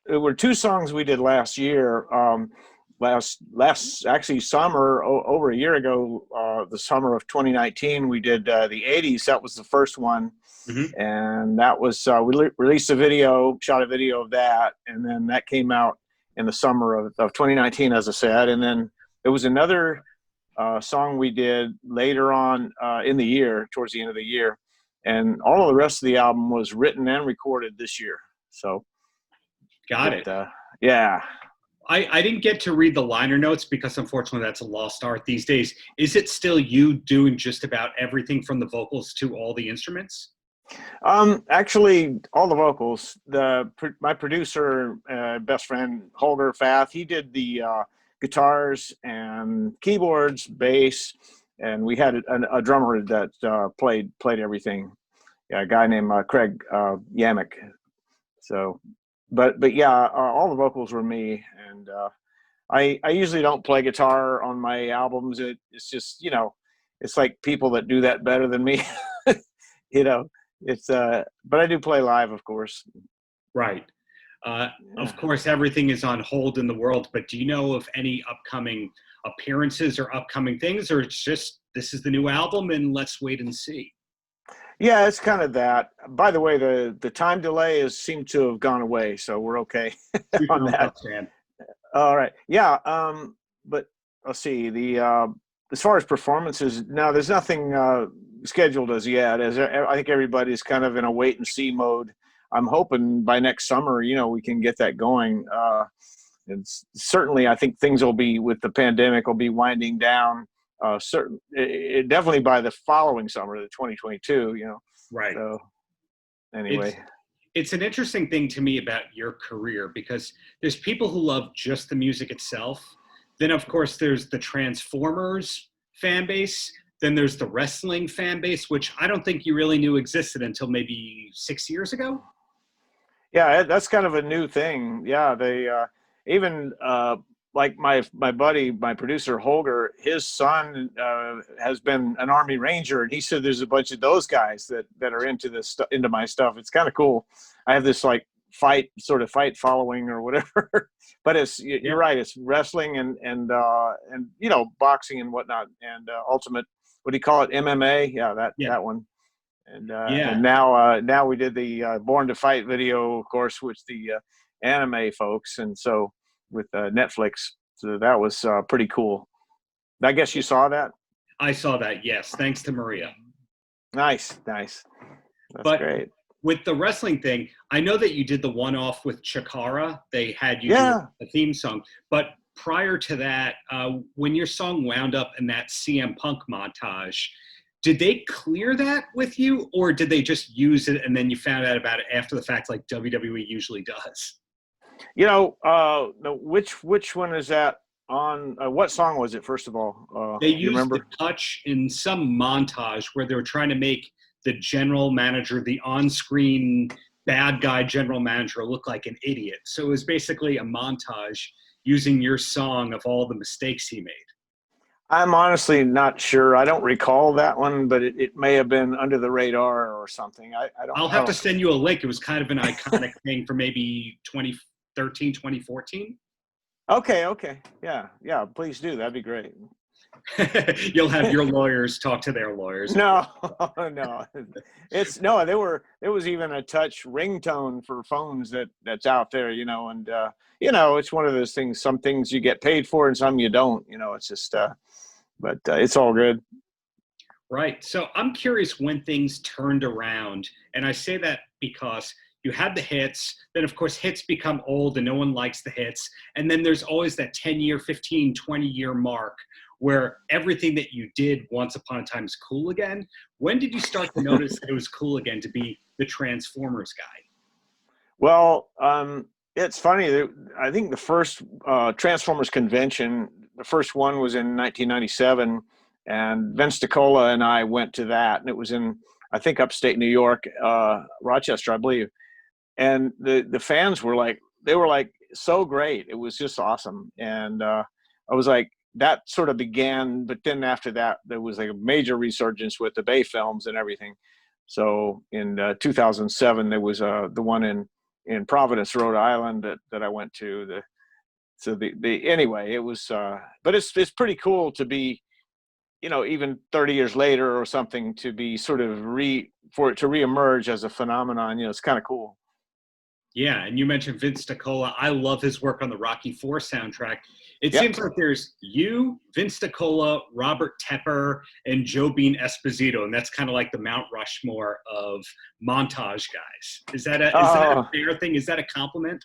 there were two songs we did last year. Last actually summer, over a year ago, the summer of 2019, we did the 80s. That was the first one. Hmm. And that was, released a video, shot a video of that. And then that came out in the summer of 2019, as I said. And then there was another song we did later on in the year, towards the end of the year. And all of the rest of the album was written and recorded this year. So, Got it. Yeah. I didn't get to read the liner notes because unfortunately that's a lost art these days. Is it still you doing just about everything from the vocals to all the instruments? Actually, all the vocals. My producer, best friend Holger Fath, he did the guitars and keyboards, bass, and we had a drummer that played everything. Yeah, a guy named Craig Yamick. So, but yeah, all the vocals were me, and I usually don't play guitar on my albums. It's just, it's like people that do that better than me. you know it's but I do play live, of course. Right. Yeah. Of course, everything is on hold in the world, but do you know of any upcoming appearances or upcoming things, or it's just this is the new album and let's wait and see? Yeah, it's kind of that. By the way, the time delay has seemed to have gone away, so we're okay Two on thumbs that. up, Stan. All right. Yeah. But let's see. As far as performances, now there's nothing scheduled as yet. As I think everybody's kind of in a wait and see mode. I'm hoping by next summer, we can get that going. And certainly, I think things will be, with the pandemic, will be winding down. Definitely by the following summer, the 2022. Right. So anyway. It's an interesting thing to me about your career because there's people who love just the music itself. Then, of course, there's the Transformers fan base. Then there's the wrestling fan base, which I don't think you really knew existed until maybe 6 years ago. Yeah, that's kind of a new thing. Yeah, they even like my buddy, my producer Holger, his son has been an Army Ranger, and he said there's a bunch of those guys that are into into my stuff. It's kind of cool. I have this like fight following or whatever, but you're right. It's wrestling and boxing and whatnot, and ultimate, what do you call it, MMA? Yeah, that one. And and now we did the Born to Fight video, of course, with the anime folks, and so with Netflix. So that was pretty cool. I guess you saw that? I saw that, yes. Thanks to Maria. Nice. That's great. With the wrestling thing, I know that you did the one-off with Chikara. They had you do a theme song. But prior to that, when your song wound up in that CM Punk montage, did they clear that with you, or did they just use it and then you found out about it after the fact, like WWE usually does? Which one is that on? What song was it, first of all? They used remember? the touch in some montage where they were trying to make the general manager, the on-screen bad guy general manager, look like an idiot. So it was basically a montage using your song of all the mistakes he made. I'm honestly not sure. I don't recall that one, but it may have been under the radar or something. I don't. I'll have to send you a link. It was kind of an iconic thing for maybe 2013, 2014. Okay. Yeah. Please do. That'd be great. You'll have your lawyers talk to their lawyers. No. There was even a touch ringtone for phones that's out there, and it's one of those things. Some things you get paid for and some you don't. It's just, but it's all good. Right. So I'm curious when things turned around, and I say that because you had the hits, then of course hits become old and no one likes the hits. And then there's always that 10-year, 15, 20-year mark where everything that you did once upon a time is cool again. When did you start to notice that it was cool again to be the Transformers guy? Well, it's funny. I think the first Transformers convention, the first one was in 1997, and Vince DiCola and I went to that, and it was in, I think, upstate New York, Rochester, I believe. And the fans were like, so great. It was just awesome. And I was like, that sort of began, but then after that, there was like a major resurgence with the Bay films and everything. So in 2007, there was the one in in Providence, Rhode Island that I went to. Anyway, it was, but it's pretty cool to be, even 30 years later or something, to be sort of for it to reemerge as a phenomenon. It's kind of cool. Yeah, and you mentioned Vince DiCola. I love his work on the Rocky IV soundtrack. It seems like there's you, Vince DiCola, Robert Tepper, and Joe Bean Esposito, and that's kind of like the Mount Rushmore of montage guys. Is that a fair thing? Is that a compliment?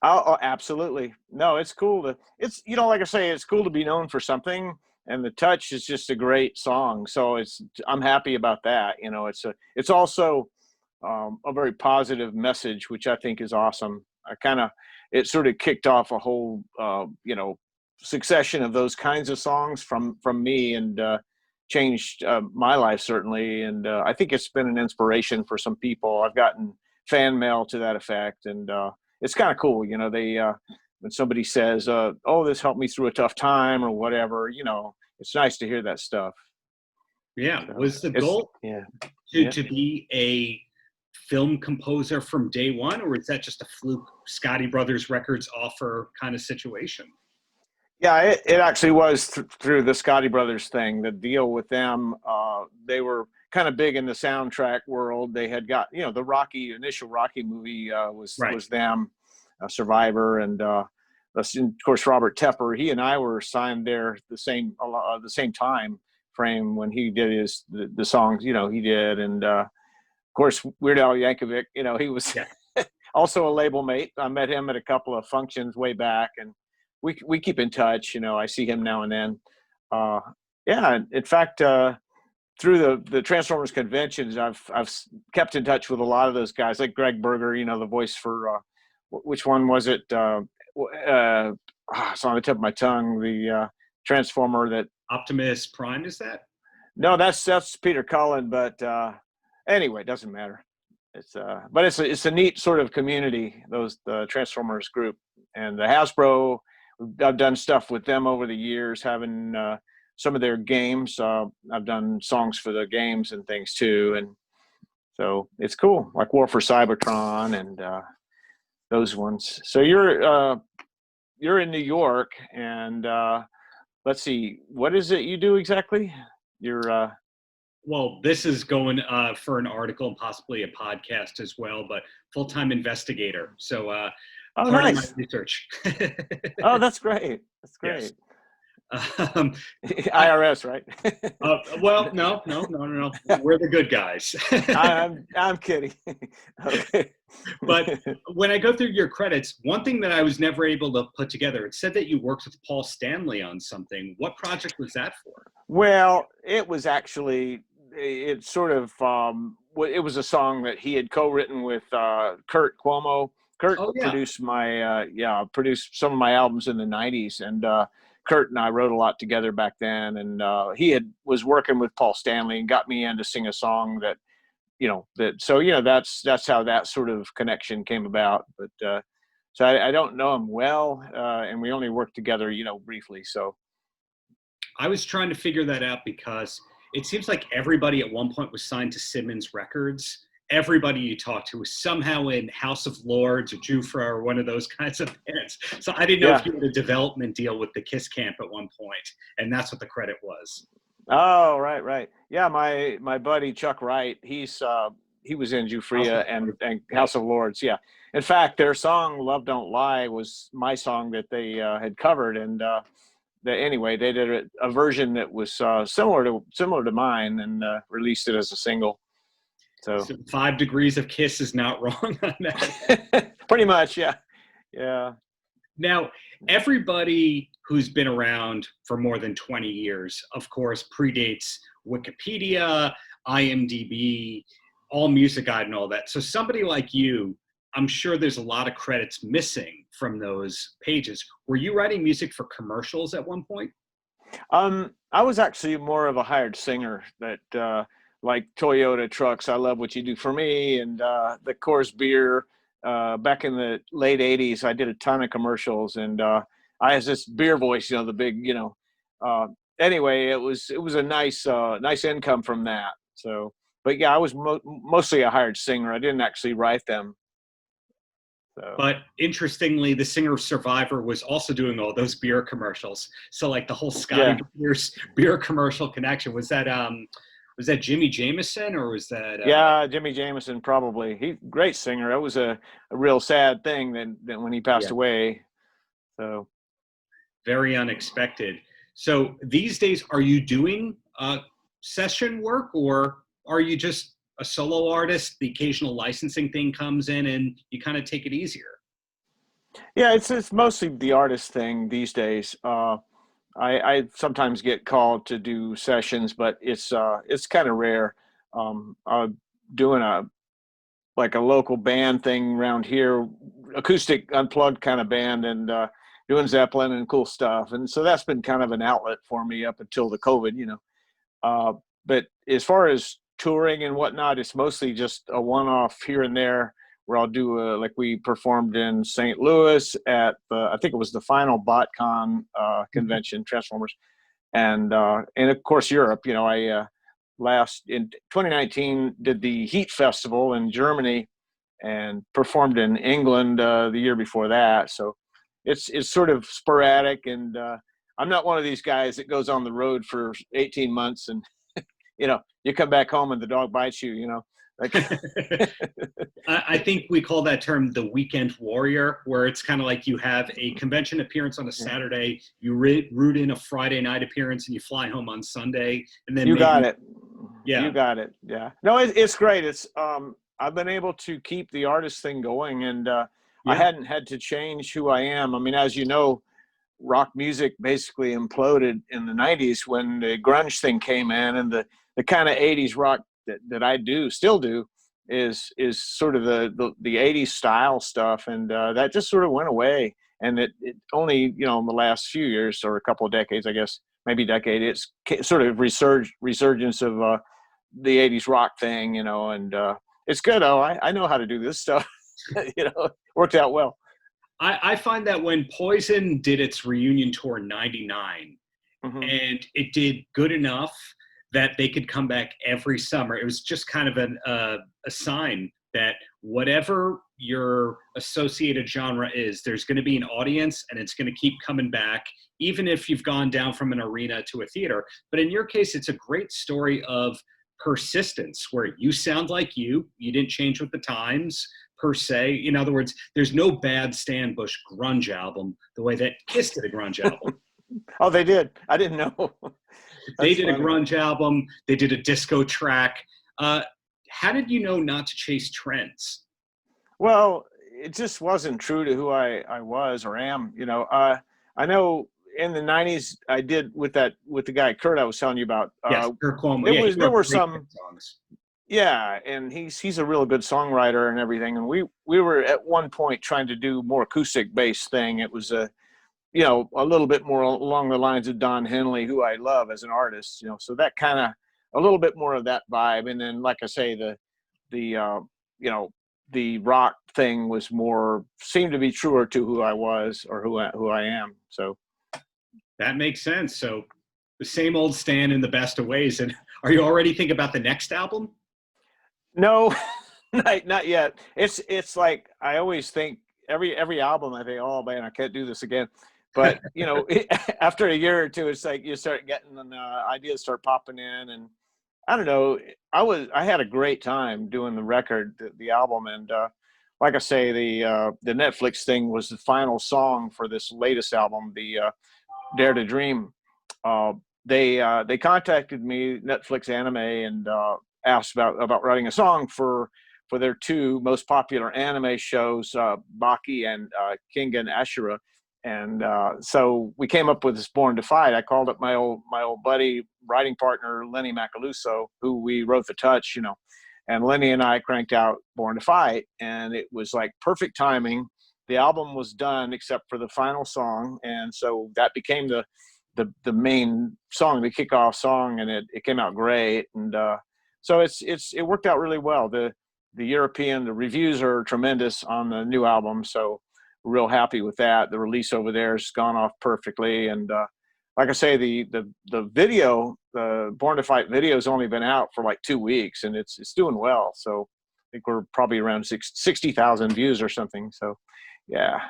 Oh, absolutely. No, it's cool it's like I say, it's cool to be known for something, and The Touch is just a great song. So I'm happy about that. It's also a very positive message, which I think is awesome. It sort of kicked off a whole, succession of those kinds of songs from me, and changed my life, certainly. And I think it's been an inspiration for some people. I've gotten fan mail to that effect, and it's kind of cool. When somebody says, oh, this helped me through a tough time or whatever, it's nice to hear that stuff. Yeah. Was the goal to be a film composer from day one, or is that just a fluke Scotty Brothers Records offer kind of situation? Yeah, it actually was through the Scotty Brothers thing. The deal with them, they were kind of big in the soundtrack world. They had got, the initial Rocky movie was them, Survivor, and of course Robert Tepper. He and I were signed there the same time frame when he did the songs, he did, and of course Weird Al Yankovic, he was also a label mate. I met him at a couple of functions way back, and we keep in touch. I see him now and then. In fact, through the Transformers conventions, I've kept in touch with a lot of those guys, like Greg Berger, the voice for which one was it? It's on the tip of my tongue. The Transformer that Optimus Prime, is that? No, that's Peter Cullen. But anyway, it doesn't matter. But it's a neat sort of community, the Transformers group, and the Hasbro. I've done stuff with them over the years, having some of their games. I've done songs for the games and things too, and so it's cool, like War for Cybertron and those ones. So you're in New York, and let's see, what is it you do exactly? You're well, this is going for an article and possibly a podcast as well, but full-time investigator. So part of my research. Oh, that's great. That's great. Yes. IRS, right? Well, no. We're the good guys. I'm kidding. Okay. But when I go through your credits, one thing that I was never able to put together, it said that you worked with Paul Stanley on something. What project was that for? Well, it was actually, it sort of, it was a song that he had co-written with Kurt Cuomo. Kurt produced produced some of my albums in the 90s, and Kurt and I wrote a lot together back then, and he was working with Paul Stanley and got me in to sing a song that, that's how that sort of connection came about. But so I don't know him well, and we only worked together, briefly. So I was trying to figure that out because it seems like everybody at one point was signed to Simmons Records. Everybody you talk to was somehow in House of Lords or Jufra or one of those kinds of bands. So I didn't know if you had a development deal with the Kiss Camp at one point, and that's what the credit was. Oh, right. Yeah, my buddy Chuck Wright, he was in Jufria and House of Lords. Yeah, in fact, their song "Love Don't Lie" was my song that they had covered, and anyway, they did a version that was similar to mine, and released it as a single. So 5 Degrees of Kiss is not wrong on that. Pretty much, yeah. Now, everybody who's been around for more than 20 years, of course, predates Wikipedia, IMDb, AllMusicGuide, and all that. So somebody like you, I'm sure there's a lot of credits missing from those pages. Were you writing music for commercials at one point? I was actually more of a hired singer that like Toyota trucks, I Love What You Do For Me, and the Coors beer. Back in the late 80s, I did a ton of commercials, and I had this beer voice, the big, anyway, it was a nice income from that. So, but yeah, I was mostly a hired singer. I didn't actually write them. So But interestingly, the singer of Survivor was also doing all those beer commercials. So like the whole Scotty yeah, Peters beer commercial connection, was that Jimmy Jameson, or was that yeah, Jimmy Jameson probably. He great singer. It was a real sad thing that when he passed yeah, away. So very unexpected. So these days, are you doing session work, or are you just a solo artist? The occasional licensing thing comes in and you kind of take it easier. yeah, it's mostly the artist thing these days. I sometimes get called to do sessions, but it's kind of rare. I'm doing a like a local band thing around here, acoustic unplugged kind of band, and doing Zeppelin and cool stuff. And so that's been kind of an outlet for me up until the COVID, you know. But as far as touring and whatnot, it's mostly just a one-off here and there where I'll do like we performed in St. Louis at I think it was the final BotCon convention, Transformers, and of course Europe. You know, I last in 2019 did the Heat Festival in Germany and performed in England the year before that. So it's sort of sporadic, and I'm not one of these guys that goes on the road for 18 months and you know you come back home and the dog bites you. You know, like I think we call that term the weekend warrior, where it's kind of like you have a convention appearance on a Saturday, you root in a Friday night appearance, and you fly home on Sunday, and then you got maybe, it. yeah, You got it. Yeah. No, it's great. It's I've been able to keep the artist thing going, and I yeah, hadn't had to change who I am. I mean, as you know, rock music basically imploded in the 90s when the grunge thing came in, and the kind of 80s rock that I still do is sort of the 80s style stuff, and that just sort of went away. And it only, you know, in the last few years or a couple of decades, I guess, maybe decade, it's sort of resurgence of the 80s rock thing, you know, and it's good. Oh, I know how to do this stuff. You know, worked out well. I find that when Poison did its reunion tour in '99, Hmm. and it did good enough that they could come back every summer. It was just kind of a sign that whatever your associated genre is, there's going to be an audience and it's going to keep coming back, even if you've gone down from an arena to a theater. But in your case, it's a great story of persistence where you sound like you didn't change with the times per se. In other words, there's no bad Stan Bush grunge album the way that Kiss did a grunge album. Oh, they did. I didn't know. They That's did a funny. grunge album. They did a disco track. How did you know not to chase trends? Well, it just wasn't true to who I was or am. You know, I know in the 90s I did with the guy Kurt I was telling you about. Yes, Kurt Cuomo. There Yeah, he was there wrote were great some, songs. yeah, and he's a real good songwriter and everything. And we were at one point trying to do more acoustic based thing. It was a, you know, a little bit more along the lines of Don Henley, who I love as an artist. You know, so that kind of a little bit more of that vibe. And then, like I say, the you know, the rock thing was more seemed to be truer to who I was or who I am. So That makes sense. So the same old Stan in the best of ways. And are you already thinking about the next album? no, not yet. It's like I always think every album I think, oh man, I can't do this again. But you know, after a year or two, it's like you start getting ideas start popping in, and I don't know. I had a great time doing the record, the album, and like I say, the Netflix thing was the final song for this latest album, the Dare to Dream. Uh, they contacted me, Netflix Anime, and asked about writing a song for their two most popular anime shows, Baki and Kengan Ashura. And so we came up with this Born to Fight. I called up my old buddy, writing partner Lenny Macaluso, who we wrote The Touch, you know, and Lenny and I cranked out Born to Fight, and it was like perfect timing. The album was done except for the final song, and so that became the main song, the kickoff song, and it came out great. And so it worked out really well. The reviews are tremendous on the new album, so real happy with that. The release over there has gone off perfectly, and like I say, the video, the Born to Fight video, has only been out for like 2 weeks, and it's doing well. So think we're probably around 60,000 views or something. So, yeah.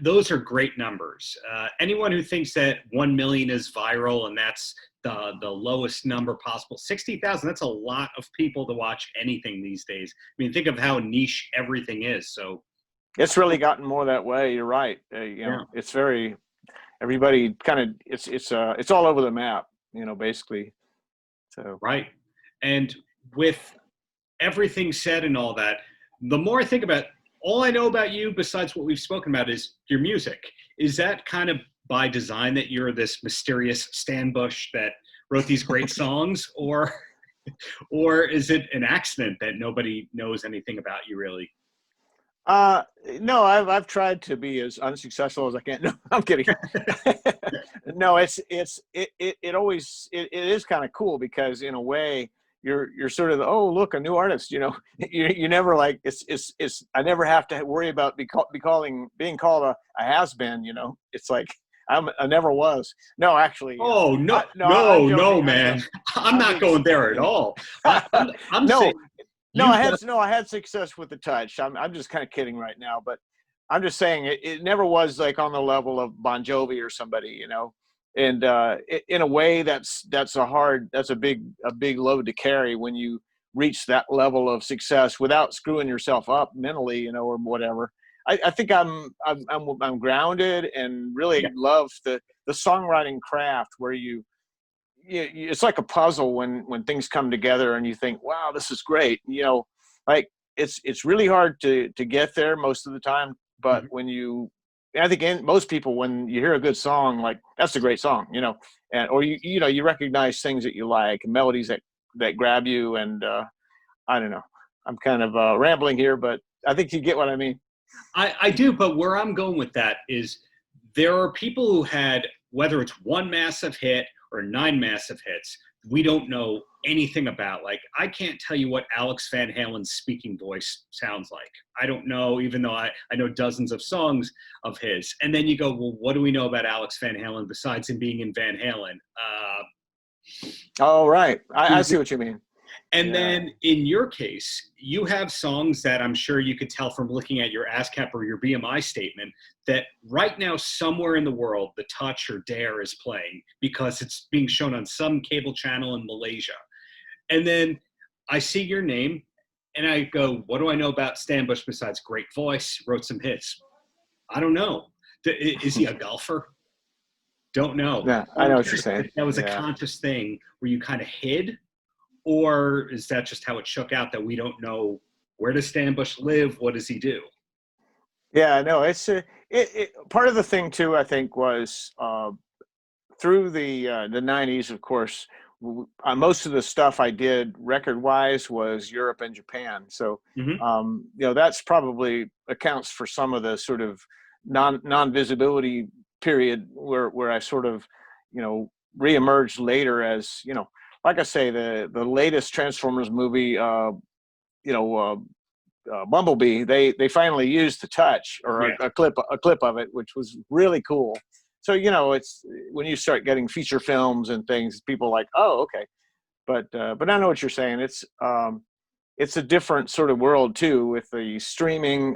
Those are great numbers. Anyone who thinks that 1 million is viral and that's the lowest number possible, 60,000, that's a lot of people to watch anything these days. I mean, think of how niche everything is. So it's really gotten more that way. You're right. It's very, everybody kind of, it's all over the map, basically. So. Right. And with everything said and all that, the more I think about it, all I know about you, besides what we've spoken about, is your music. Is that kind of by design that you're this mysterious Stan Bush that wrote these great songs, or is it an accident that nobody knows anything about you really? No, I've tried to be as unsuccessful as I can. No, I'm kidding. No, it is kind of cool because in a way, you're sort of oh look, a new artist, you never like it's I never have to worry about being called a has-been, it's like I never was. No, actually. Oh no, no, man, I'm not going there at all. I'm no, saying I had success with the touch. I'm just kind of kidding right now, but I'm just saying it never was like on the level of Bon Jovi or somebody, And in a way, that's a big load to carry when you reach that level of success without screwing yourself up mentally, or whatever. I think I'm grounded and really love the songwriting craft where it's like a puzzle when things come together and you think, wow, this is great. Like it's really hard to get there most of the time, but I think most people, when you hear a good song, like that's a great song, or you recognize things that you like, melodies that grab you, and I don't know. I'm kind of rambling here, but I think you get what I mean. I do, but where I'm going with that is there are people who had, whether it's one massive hit or 9 massive hits, we don't know anything about. Like, I can't tell you what Alex Van Halen's speaking voice sounds like. I don't know, even though I know dozens of songs of his. And then you go, well, what do we know about Alex Van Halen besides him being in Van Halen? Oh, right. I see what you mean. And then in your case, you have songs that I'm sure you could tell from looking at your ASCAP or your BMI statement that right now somewhere in the world, The Touch or Dare is playing because it's being shown on some cable channel in Malaysia. And then I see your name and I go, what do I know about Stan Bush besides great voice, wrote some hits? I don't know. Is he a golfer? Don't know. Yeah, I know what you're saying. That was a conscious thing where you kind of hid, or is that just how it shook out that we don't know where does Stan Bush live? What does he do? Yeah, no, it's part of the thing too, I think, was through the 90s, of course, most of the stuff I did record-wise was Europe and Japan. So, that's probably accounts for some of the sort of non-visibility period where I sort of, reemerged later as, like I say, the latest Transformers movie, Bumblebee, they finally used The Touch or a clip of it, which was really cool. So, it's when you start getting feature films and things, people are like, oh, okay. But I know what you're saying. It's a different sort of world too with the streaming.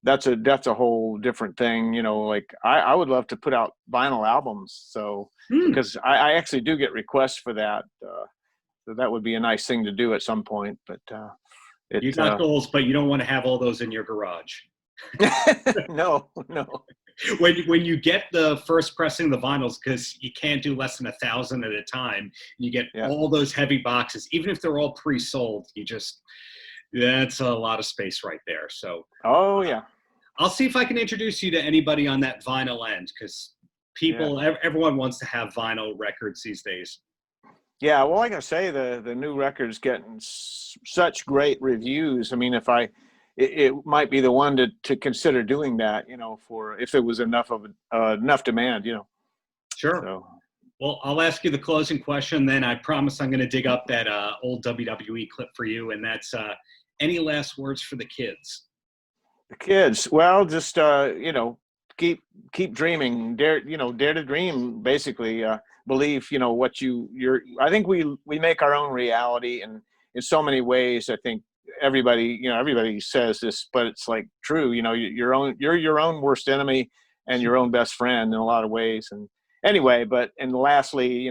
That's a whole different thing. Like I would love to put out vinyl albums. So because I actually do get requests for that. So that would be a nice thing to do at some point. But you got goals, but you don't want to have all those in your garage. No. When you get the first pressing of the vinyls, because you can't do less than 1,000 at a time, you get all those heavy boxes. Even if they're all pre-sold, that's a lot of space right there. So I'll see if I can introduce you to anybody on that vinyl end, because everyone wants to have vinyl records these days. Yeah, well, like I say, the new record's getting such great reviews. I mean, it might be the one to consider doing that, for if there was enough demand, Sure. So. Well, I'll ask you the closing question, then I promise I'm going to dig up that old WWE clip for you, and that's any last words for the kids? The kids, well, just keep dreaming, dare to dream. Basically, believe what you're. I think we make our own reality, and in so many ways, I think everybody says this, but it's like true. You're your own worst enemy and your own best friend in a lot of ways. And anyway, and lastly,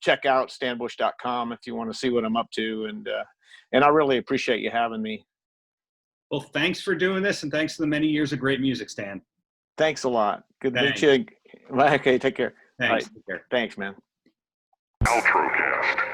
check out stanbush.com if you want to see what I'm up to. And I really appreciate you having me. Well, thanks for doing this, and thanks for the many years of great music, Stan. Thanks a lot. Good to meet you. Okay, take care. Thanks. Right. Take care. Thanks, man. Paltrocast.